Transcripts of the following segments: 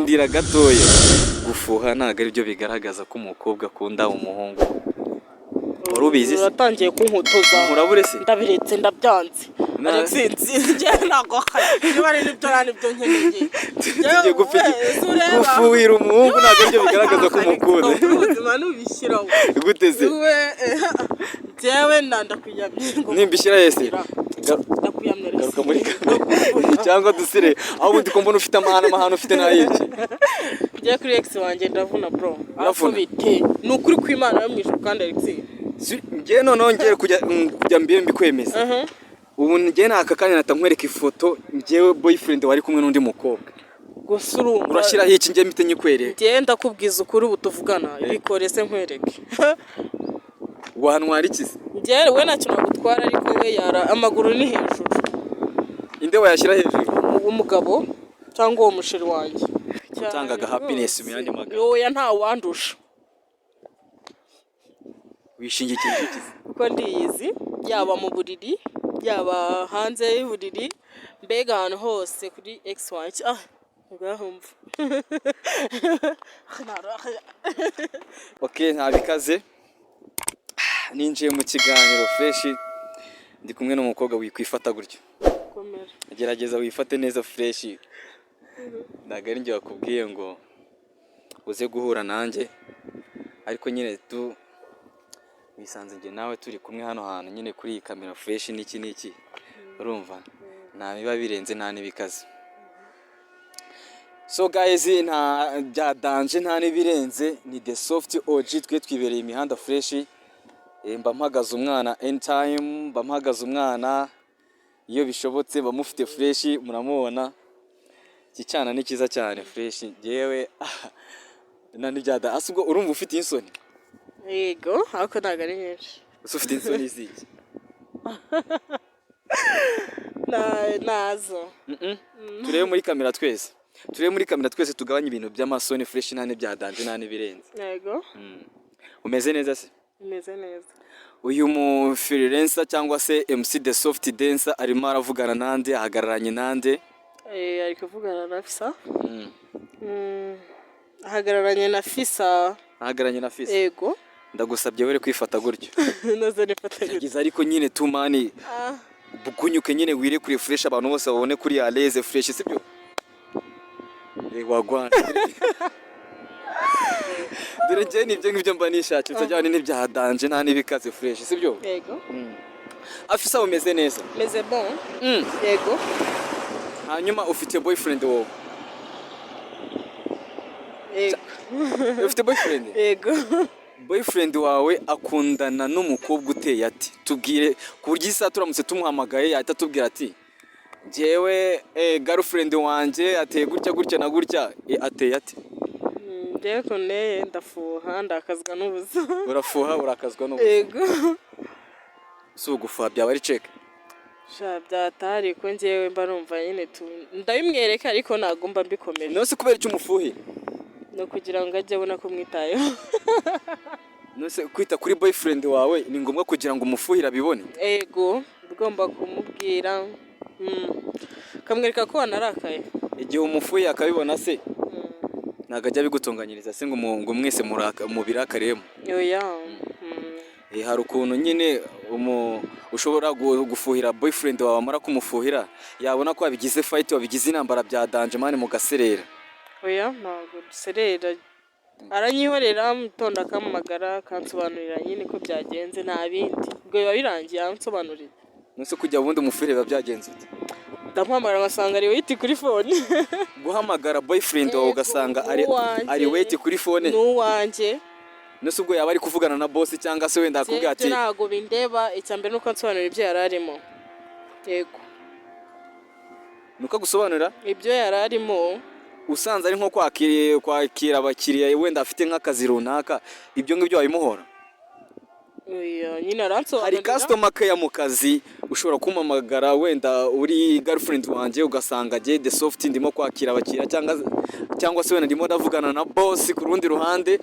ndindira gatoya gufuha ntago ari byo bigaragaza ko umukobwa akunda umuhungu wari ubizi uratangiye kunkutuza murabure se ndabiretse ndabyanze Alex nje ntago niba ari nibyo nibyo nkeneye tugiye gufuhira umuhungu ntago ari byo bigaragaza ko umukunda ubuzima nubishyiraho gute se jewe ndakwiyamye nimbishyira yese garuka muri cyangwa dusire aho ubundi ko mbona ufite amahano ufite n'ayiki njye kuri Alex wanjye ndavuna bro afubite ni ukuri kw'Imana yo mwishu kandi Alex njye noneho ngiye kujya mbikwemeza ubu njye naka kanya natankwereka ifoto njyewe boyfriend wari kumwe n'undi mukobwa gusa urashyiraho iki njye mpite nyikwereka njye ndakubwiza ukuri ubu tuvugana ibikore se nkwereke wantwara iki se njye we ntacyo nagutwara ariko we yara amaguru ni hejuru inde wayashyira hejuru umugabo cyangwa uwo musheri wanjye utangaga happiness mu yandi magambo yoya nta wandusha wishingikije iki kuko ndiyizi yaba mu buriri yaba hanze y'uburiri mbega ahantu hose kuri X wanjye ugahumva okay ntabikaze ninjiye mu kiganiro fresh ndi kumwe n'umukobwa wikwifata gutyo gerageza wifate neza fresh ntago ari njye wakubwiye ngo uze guhura nanjye ariko nyine wisanze njye nawe turi kumwe hano hantu nyine kuri iyi kamera fresh n'iki urumva nta biba birenze nta n'ibikaze so guys nta bya danger nta n'ibirenze ni the soft OG twe twibereye imihanda fresh mba mpagaze umwana anytime mba mpagaze umwana iyo bishobotse mba mufite fresh muramubona kicana ni kiza cyane fresh yewe nani byada asubwo urumva ufite insoni yego ako ntago ari nyinshi ufite insoni ziki nazo turebe muri kamera twese tugabanye ibintu by'amasoni fresh nta n'ibya danje nta n'ibirenze yego umeze neza se umeze neza uyu mu freelancer cyangwa se MC the soft dancer arimo aravugana nande ahagararanye nande ari kuvugana na Fisa ahagararanye na Fisa yego ndagusabye were kwifata gutyo nazo nifata giza ariko nyine tumani bukunyuke nyine wire kuri fresh abantu bose babone kuri alaise fresh sibyo wagwana dore je nibyo ngibyo mba nishakye utajyane n'ibya danje nta n'ibikaze fresh sibyo yego Afisa umeze neza meze bon yego hanyuma ufite boyfriend wowe yego ufite boyfriend yego boyfriend wawe akundana n'umukobwa uteye ati tubwire ku buryo isa turamutse tumuhamagaye yahita tubwira ati jewe girlfriend wanje ateye gutya na gutya ateye ati njyewe kone ndafuha ndakazwa n'ubusa urafuha urakazwa n'ubusa yego si ugufuha byaba ari check byatari ko njyewe mba numva nyine ndabimwereka ariko ntabwo mba mbikomeye nose kubera icyo umufuhi no kugira ngo ajye abona ko mwitayeho nose kwita kuri boyfriend wawe ni ngombwa kugira ngo umufuhira abibone yego ugomba kumubwira kamwereka ko wanarakaye igihe umufuhi akabibona se ntago ajya bigutunganyiriza se ngo mwese mubirakaremo oya hari ukuntu nyine ushobora gufuhira boyfriend wawe amara kumufuhira yabona ko wabigize fight wabigize intambara bya danger mane mugaserera oya ntabwo duserera aranyihorera mutonda akamamagara akansobanurira nyine ko byagenze nta bindi ubwo biba birangiye ansobanurira nose kujya ubundi umufuhire biba byagenze ute ndamuhamagara ngasanga ari wait kuri phone guhamagara boyfriend wawe ugasanga ari wait kuri phone n'uwanjye nose ubwo yaba ari kuvugana na boss cyangwa se wenda akubwira ati ntago bindeba icyambere nuko ansobanurira ibyo yararimo yego nuko gusobanura ibyo yararimo usanze ari nko kwakira abakiriya wenda afite nk'akazi runaka ibyo ngibyo wabimuhora oya nyine aransobanurira hari customer care mu kazi ushobora kumamagara wenda uri girlfriend wanje ugasanga je the soft ndimo kwakira abakiriya cyangwa se wenda ndimo ndavugana na boss ku rundi ruhande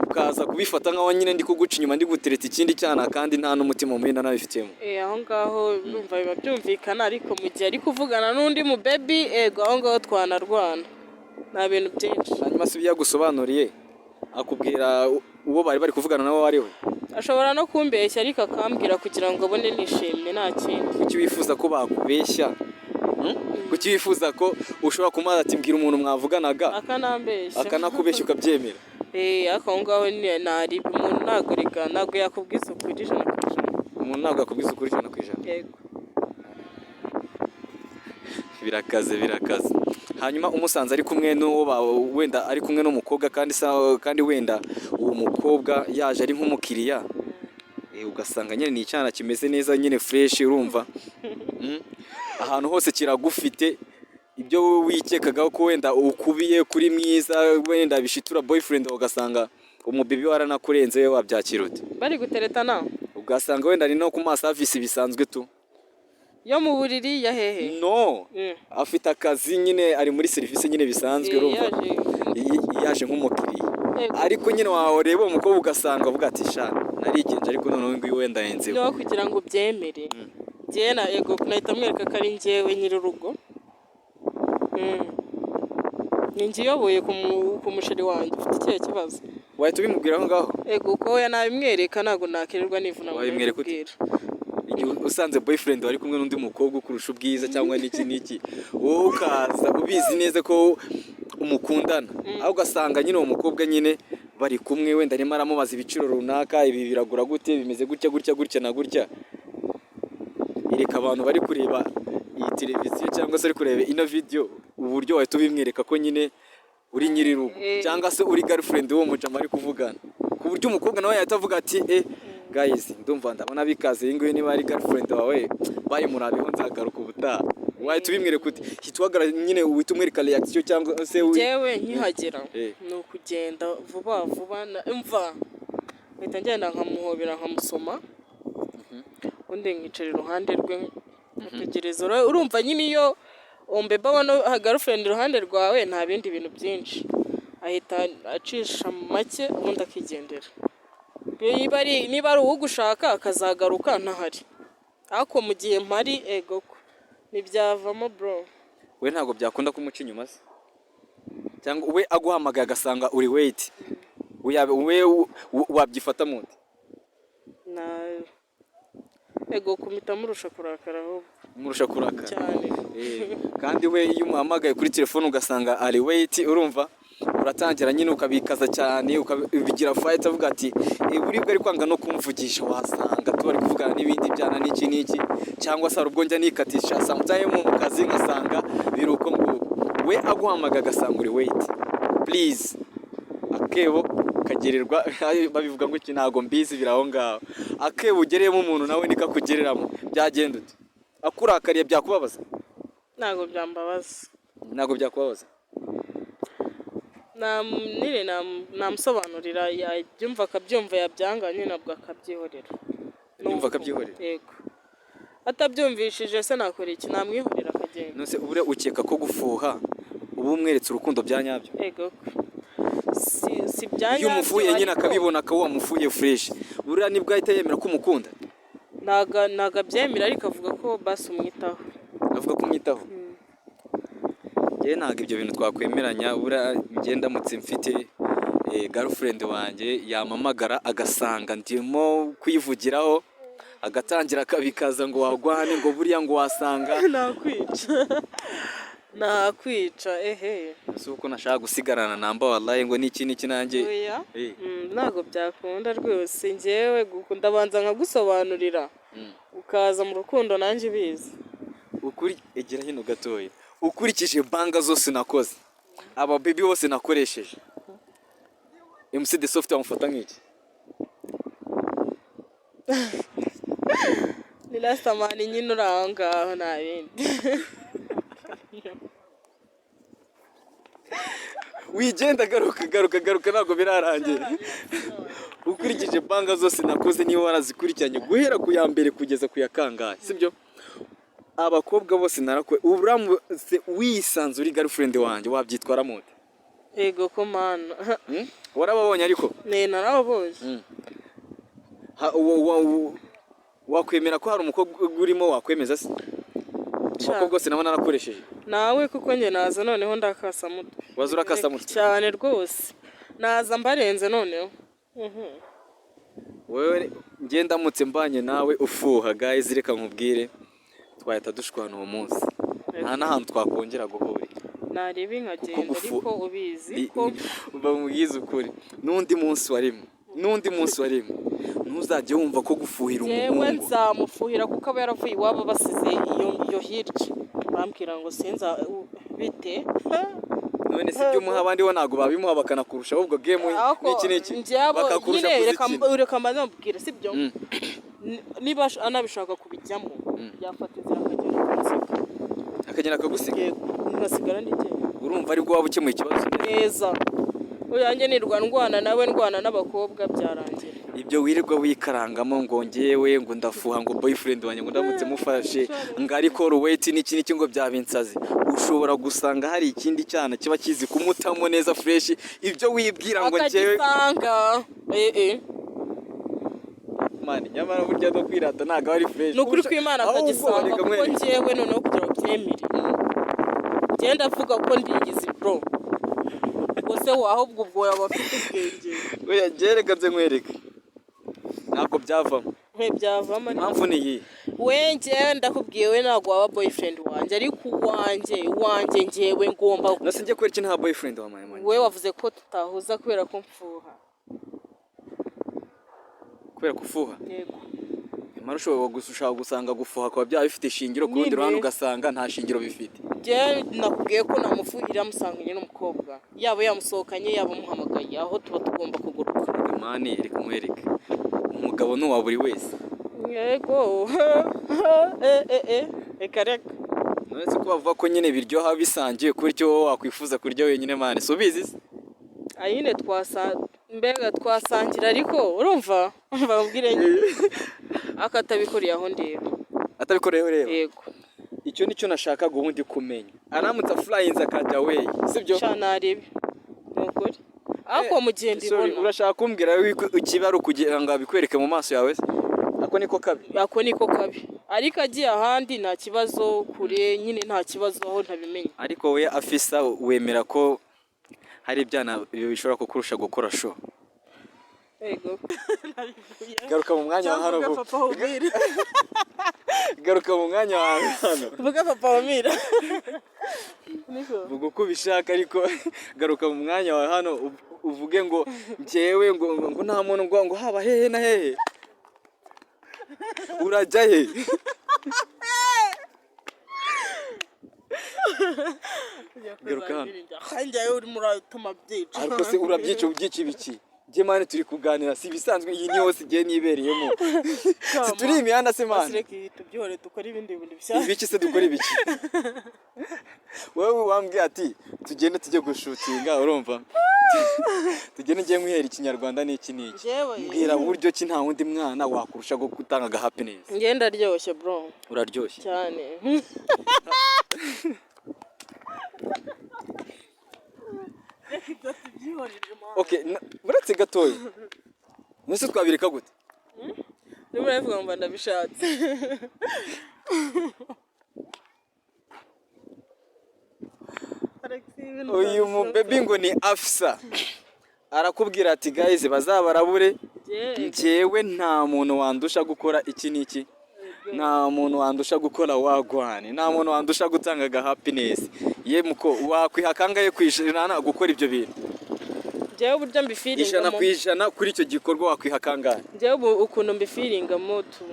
ukaza kubifata nkaho nyine ndi kuguca inyuma ndi gutereta ikindi cyana kandi nta n'umutima muhinda nabifitemo aho ngaho biba byumvikana ariko mu gihe ari kuvugana n'undi mu baby aho ngaho twanarwana nta bintu byinshi. hanyuma se ibyo yagusobanuriye akubwira uwo bari kuvugana nawe ari we? Ashobora no kumbeshya ariko akambwira kugira ngo abone nishimye nta kindi. Kuki wifuza ko bakubeshya? Kuki wifuza ko ushobora kumubaza ati mbwira umuntu mwavuganaga akanambeshya akanakubeshya ukabyemera? ariko aho ngaho nari umuntu ntabwo yakubwiza ukuri ijana ku ijana. Umuntu ntabwo yakubwiza ukuri ijana ku ijana? Yego. Birakaze. Hanyuma umusanze ari kumwe n'uwo wenda ari kumwe n'umukobwa kandi wenda uwo mukobwa yaje ari nk'umukiriya, ugasanga nyine ni icyana kimeze neza nyine fresh, urumva ahantu hose kiragufite, ibyo wikekagaho ko wenda ukubiye kuri mwiza wenda bishitura boyfriend, ugasanga umubibi waranakurenze we wabyakira ute? Bari guteretana ugasanga wenda ni no ku ma service bisanzwe tu yo mu buriri ya hehe? No, afite akazi nyine, ari muri serivisi nyine bisanzwe, urumva yaje nk'umukiriya, ariko nyine wareba umukobwa ugasanga avuga ati sha narigenje, ariko noneho nguyu wenda yenzeho. No kugira ngo ubyemere njyewe na ego nahita mwereka ko ari njyewe nyir'urugo, ni njye uyoboye ku musheri wanjye. Ufite ikihe kibazo wahita ubimubwira aho ngaho? Ego uko we nabimwereka ntabwo nakirirwa nivuna ngo mbwira. Igihe usanze boyfriend wari kumwe n'undi mukobwa ukurusha ubwiza cyangwa n'iki wowe ukaza ubizi neza ko umukundana, aho ugasanga nyine uwo mukobwa nyine bari kumwe, wenda arimo aramubaza ibiciro runaka, ibi biragura gute, bimeze gutya na gutya. Ireka abantu bari kureba iyi televiziyo cyangwa se ari kureba ino video, uburyo wahita ubimwereka ko nyine uri nyir'urugo cyangwa se uri girlfriend w'uwo mujama ari kuvugana, ku buryo umukobwa nawe yahita avuga ati guys, ndumva ndabona bikaze, ingoye niba ari girlfriend wawe bayimurabeho nzagaruka ubutaha. Wahita ubimwereka uti hitwagara nyine uhita umwereka reaction cyangwa se jewe nkihagera ni ukugenda vuba mva mpita ngenda nkamuhobera nkamusoma, undi nkicara iruhande rwe mutegereza. Urumva nyine iyo umbeba abona girlfriend iruhande rwawe nta bindi bintu byinshi, ahita acisha make ubundi akigendera. Niba ari ugushaka akazagaruka ntahari, ariko mu gihe mpari ego ntibyavamo bro. We ntabwo byakunda kumuca inyuma se? Cyangwa we aguhamagaye agasanga uri wait, we wabyifata muti? Ego kumita murusha kurakara ahubwo. Murusha kurakara cyane. Kandi we iyo umuhamagaye kuri telefone ugasanga ari wait, urumva uratangira nyine ukabikaza cyane, ukabigira fight, avuga ati buribwo ari kwanga no kumvugisha, wasanga tubari kuvugana n'ibindi byana n'iki cyangwa se ubwo njya nikatisha sometimes mu kazi ngasanga biruko ngo we aguhamagaye agasanga uri wait please, akebo kagererwa babivuga ngo iki ntago mbizi biraho ngaho, akebo ugereyemo umuntu nawe nikakugereramo byagenda ute? Akurakariye byakubabaza? Ntago byambabaza. Ntago byakubabaza? Namusobanurira yabyumva akabyumva, yabyanga nyine nabwo akabyihorera. Yumva akabyihorera? Yego. Atabyumvishije se nakora iki? Namwihorera akagenda. Nose ubure ukeka ko gufuha ubu umweretse urukundo bya nyabyo? Yego. Si bya nyabyo. Iyo umufuye nyine akabibona ko wamufuye fresh, buriya nibwo ahita yemera ko umukunda? Naga byemera ariko avuga ko basi umwitaho. Avuga ko umwitaho? Ntabwo ibyo bintu twakwemeranya. Buriya ngenda mutse mfite girlfriend wanjye yamamagara agasanga ndimo kwivugiraho, agatangira akabikaza ngo wagwane, ngo buriya ngo wasanga nakwica si uko nashaka gusigarana namba wallahi ngo niki nanjye. Ntabwo byakunda rwose, njyewe gukunda banza nkagusobanurira ukaza mu rukundo nanjye bizi. Ukuri egera hino gatoya, ukurikije banga zose nakoze, aba baby bose nakoresheje, MC The Soft amufata nk'iki? Ni last man nyine uri aho ngaho nta bindi. Wigenda garuka ntabwo birarangira. Ukurikije banga zose nakoze niba warazikurikiranye guhera ku ya mbere kugeza ku ya kangahe, sibyo? Abakobwa bose narakwe uramutse wisanze uri girlfriend wanjye wabyitwara mute? Yego ko mana. Warababonye ariko? Narababonye. Wakwemera ko hari umukobwa urimo wakwemeza se? Abakobwa bose nabo narakoresheje. nawe kuko njye naza noneho ndakasa mutwe. Waza urakasa mutwe cyane rwose, naza mbarenze noneho. wewe njye ndamutse mbanye nawe ufuha guys, reka nkubwire twahita dushwana uwo munsi, nta n'ahantu twakongera guhurira. Nareba nkagenda ariko ubizi ko bamubwiza ukuri, n'undi munsi warimo ntuzajye wumva ko gufuhira umuhungu. yewe nzamufuhira kuko aba yaravuye iwabo basize iyo hirya, bambwira ngo sinza bite. None si ibyo umuha abandi bo ntabwo babimuha bakanakurusha, ahubwo game n'iki bakakurusha kuzikina. Ureka mbanza mubwira sibyo, niba anabishaka kubijyamo yafata inzira akagenda akagusiga, ngasigara ndite. urumva ari bwo waba ukemuye ikibazo neza. Uyanjye ndwana nawe ndwana n'abakobwa byarangira. Ibyo wirirwa wikarangamo ngo ngewe ngo ndafuha ngo boyfriend wanjye ngo ndamutse mufashe ngo ariko ruweti n'iki ngo byabinsaze, ushobora gusanga hari ikindi cyana kiba kizi kumutamo neza fresh, ibyo wibwira ngo ngewe akagitanga. mani nyamara burya no kwirata ntago ari fresh. Nukuri kw'Imana akagisanga kuko ngewe noneho kugira byemere genda avuga ko ndigize bro bose ahubwo ubwo yaba afite ubwenge. Oya gereka bye nkwereke ntabwo byavamo. Byavamo impamvu ni iyi, we ngewe ndakubwiye we ntabwo waba boyfriend wanjye, ariko uwanjye ngewe ngomba. nase njye kwera iki nta boyfriend wa mama. We wavuze ko tutahuza kubera ko mfuha. Kubera kufuha? Yego. Imara ushobora gusanga gufuha kwa bya bifite ishingiro, ku rundi ruhande ugasanga nta shingiro bifite. Je nakubwiye ko namufuhira musanganye n'umukobwa, yaba yamusohokanye yaba muhamagaye, aho tuba tugomba kuguruka. Mani reka nkwereke, umugabo ni uwa buri wese. Yego. Reka. Nonese ko bavuga ko nyine biryoha bisangiye kuryo wakwifuza kurya wenyine mani, so bizi ayine twasangira ariko urumva bambwire nyine akatabikoreye aho ndeba. Atabikoreyeho rero? Yego. Icyo nicyo nashakaga ubundi kumenya. Aramutse flyinze akajya way, sibyo? Cyane nukuri. Ako mugenda ibona. Urashaka kumbwira ikibaro kugira ngo abikwereke mu maso yawe? Ako niko kabi. Ariko agiye ahandi nta kibazo, kure nyine nta kibazo aho ntabimenye. Ariko we afisa wemera ko hari ibyana bishobora kukurusha gukora show? Yego. Garuka mu mwanya wa hano. Garuka mu mwanya wa hano. Vuga papa Humira. Vuga uko ubishaka ariko garuka mu mwanya wa hano uvuge ngo njyewe ngo nta muntu ngo haba hehe na hehe. Urajya he? Garuka hano. Hanjye uri muratuma byica. Ariko se urabyica ubyica ibiki? Njye mane turi kuganira, si bisanzwe iyi ni hose igihe nibereyemo. Turi imihanda se mane. Basireke tubyore dukora ibindi bintu bishya. Ibiki se dukora ibiki? Wowe wambwiye ati tugende tujye gushutinga, urumva? Tugende ngiye nkwihera ikinyarwanda n'iki n'iki. Mbwira buryo ki nta wundi mwana wakurusha gutanga happiness. Ngenda ryoshye bro. Uraryoshye cyane. Okay, buretse gatoya. Nese twabireka gute? Niba yavuga ngo ndabishatse. Uyu mu baby ngo ni afisa. Arakubwira ati guys bazabarabure, njyewe nta muntu wandusha gukora iki n'iki. Nta muntu wandusha gukora wagwane, nta muntu wandusha gutanga happiness. Ye muko wakwihakangaye kwishirana gukora ibyo bintu. Jewe buryo mbifiringa mo 100% kuri icyo gikorwa wakwihakangaye. Jewe ukuntu mbifiringa moto.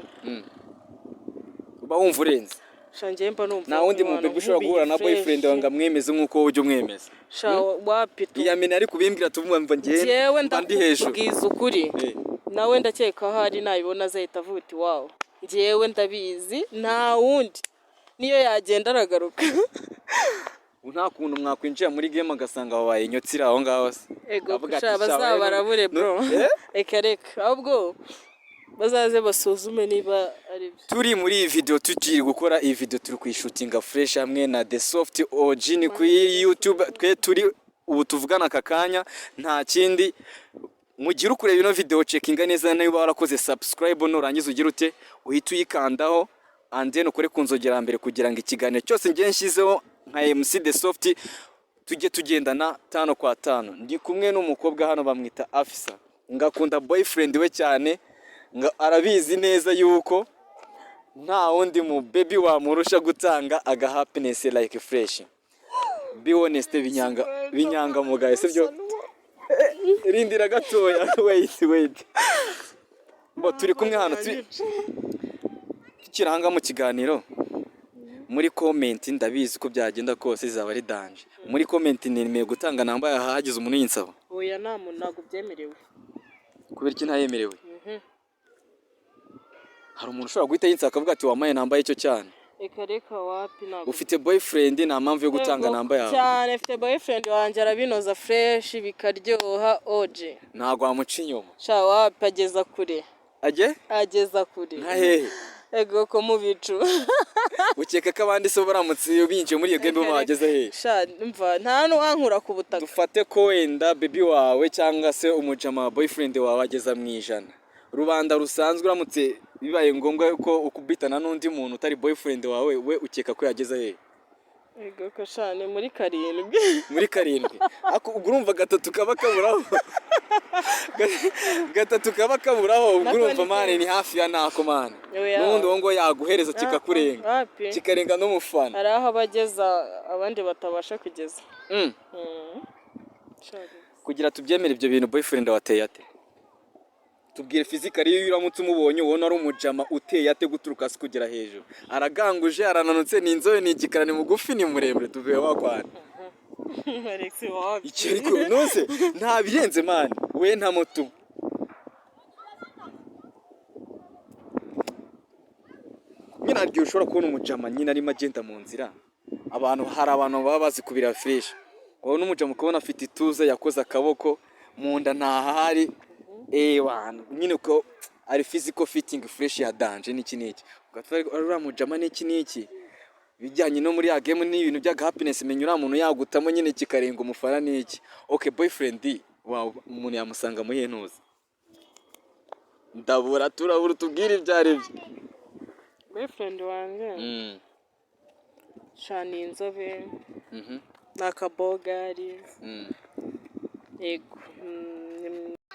Uba wumva urenze. Shanje mba numva. Na wundi mu baby ushobora guhura na boyfriend wanga mwemeze nkuko ujye umwemeza. Sha wapi tu. Iyamene ari kubimbwira tumwumva ngewe ndi hejuru. Bwiza ukuri. Nawe ndakeka hari nayibona azahita avuga ati wow. Ngewe ndabizi nta wundi niyo yagenda aragaruka. Nta kuntu mwakwinjira muri game agasanga wabaye nyotsira aho ngaho se. Ego kusha bazabarabure bro. Reka ahubwo bazaze basuzume niba ari byo. Turi muri iyi video tugiye gukora iyi video turi kuyishutinga fresh hamwe na The Soft OG ni kuri YouTube, twe turi ubu tuvugana akakanya nta kindi. Mugira ukureba ino video checkinga neza niba warakoze subscribe nurangiza ugira ute uhita uyikandaho and then ukore kunzogera mbere kugira ngo ikiganiro cyose ngiye nshizeho nka MC The Soft tujye tugendana 5 kwa 5. Ndi kumwe n'umukobwa hano bamwita Afisa, ngakunda boyfriend we cyane, arabizi neza yuko nta wundi mu baby wamurusha gutanga aga happiness like fresh. Be honest, binyanga mugaye sibyo. Rindira gatoya, wait. Bo turi kumwe hano tukiranga mu kiganiro. Muri comment ndabizi ko byagenda kose izaba ari danje. Muri comment nemeye gutanga namba yahagize umuntu yinsaba. Oya ntago byemerewe. Kubera iki ntayemerewe? Hari umuntu ushobora guhita yinsaba akavuga ati wamaye namba y'icyo cyane. Reka wapi ntabwo. Ufite boyfriend nta mpamvu yo gutanga namba yawe. Cyane ufite boyfriend wanjye arabinoza fresh bikaryoha oje. Ntago wamuca inyuma. Sha wapi ageza kure. Ageza kure. Nka hehe? Ego ko mu bicu. Ukeka ko abandi so baramutse binje muri iyo game bageze hehe? Sha mva nta n'uwankura ku butaka. Dufate ko wenda baby wawe cyangwa se umujama boyfriend wawe ageza mu ijana. Rubanda rusanzwe uramutse bibaye ngombwa ko ukubitana n'undi muntu utari boyfriend wawe, we ukeka ko yageze hehe? Ego ko shane muri 7. Muri 7. Ako urumva gatatu kaba kaburaho. Gatatu kaba kaburaho urumva mane ni hafi ya nako mane. N'undi wongo yaguhereza kikakurenga. Kikarenga no mufana. Ari aho bageza abandi batabasha kugeza. Kugira tubyemere ibyo bintu boyfriend wateye ate? Tubwire physically iyo uramutse umubonye ubona ari umujama uteye ate guturuka se kugera hejuru. Araganguje, arananutse, ni inzobe, ni igikarane, mugufi, ni muremure, tuvuye wakwana. Alex wapi? Ikiriko nose nta birenze man, we nta moto. Nyina aryo ushobora kubona umujama nyina ari magenda mu nzira. Hari abantu baba bazi kubira fresh. Wowe n'umujama ukabona afite ituze yakoze akaboko mu nda ntahari. Wana nyine uko ari physical fitting fresh ya danje n'iki n'iki. Ugatwara uramujama n'iki bijyanye no muri ya game ni ibintu bya happiness menyura umuntu yagutamo nyine kikarenga umufana n'iki. Okay boyfriend wow umuntu yamusanga mu hentuza. Ndabura turabura tubwire ibyare byo. Boyfriend wanjye shani inzobe nakabogari yego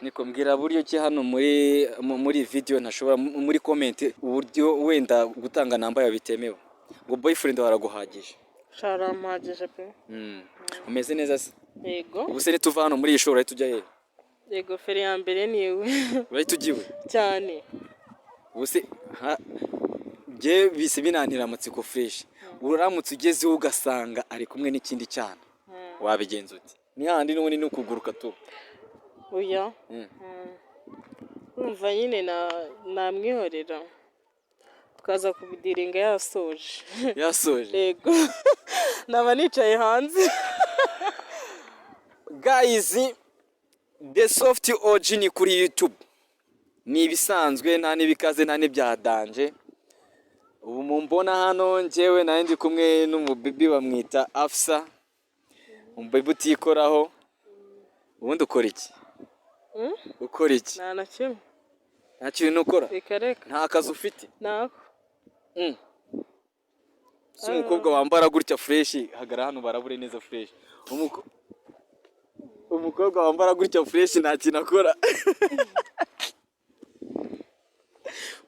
niko mbwira buryo ki hano muri video ntashobora muri comment uburyo wenda gutanga namba yawe bitemewe ngo boyfriend waraguhagije sharampagije pe umeze neza se yego ubuse ne tuva hano muri iyi shora tujya he yego feri ya mbere niwe uri tugiwe cyane ubuse je bise binanira amatsiko fresh uramutse ugezeho ugasanga ari kumwe n'ikindi cyane wabigenza uti ni handi n'ubundi n'ukuguruka tu oya umva nyine namwihorera tukaza kubidiringa yasoje yego naba nicaye hanze guys The Soft OG ni kuri YouTube ni ibisanzwe nta nibikaze nta nibyadanje ubu mumbona hano njyewe naye ndi kumwe n'umubibi bamwita Afsa umubibi utikoraho ubundi ukora iki ukora iki nta kintu ukora nta kazi ufite nako si umukobwa wambara gutya fresh hagara hano barabure neza fresh umukobwa wambara gutya fresh nta kintu akora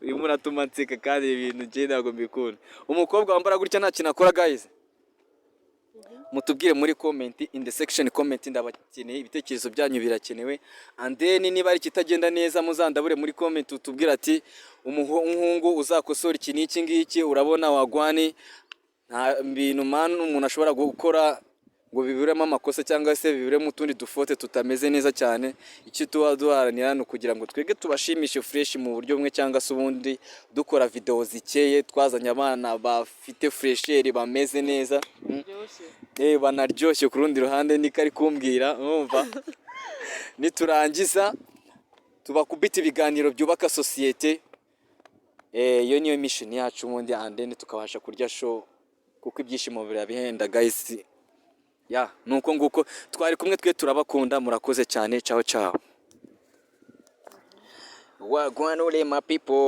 uyu muratuma nseka kandi ibintu je ntago mbikunda umukobwa wambara gutya nta kintu akora guys mutubwire muri comment in the section comment ndabakeneye ibitekerezo byanyu birakenewe and then niba ari kitagenda neza muzandabure muri comment utubwira ati umuhungu uzakosora iki n'iki ngiki urabona wagwani nta bintu umuntu ashobora gukora ngo bibiremo amakosa cyangwa se bibiremo utundi dufote tutameze neza cyane icyo tuba duharanira no kugira ngo twege tubashimishe fresh mu buryo bumwe cyangwa se ubundi dukora video zikeye twazanye abana bafite fresher bameze neza banaryoshye ku rundi ruhande nikari kumbwira umva niturangiza tubakubita ibiganiro byubaka societe iyo niyo mission yacu ubundi and then tukabasha kurya show kuko ibyishimo birabihenda guys nuko nguko twari kumwe twe turabakunda murakoze cyane ciao wagwanule my people.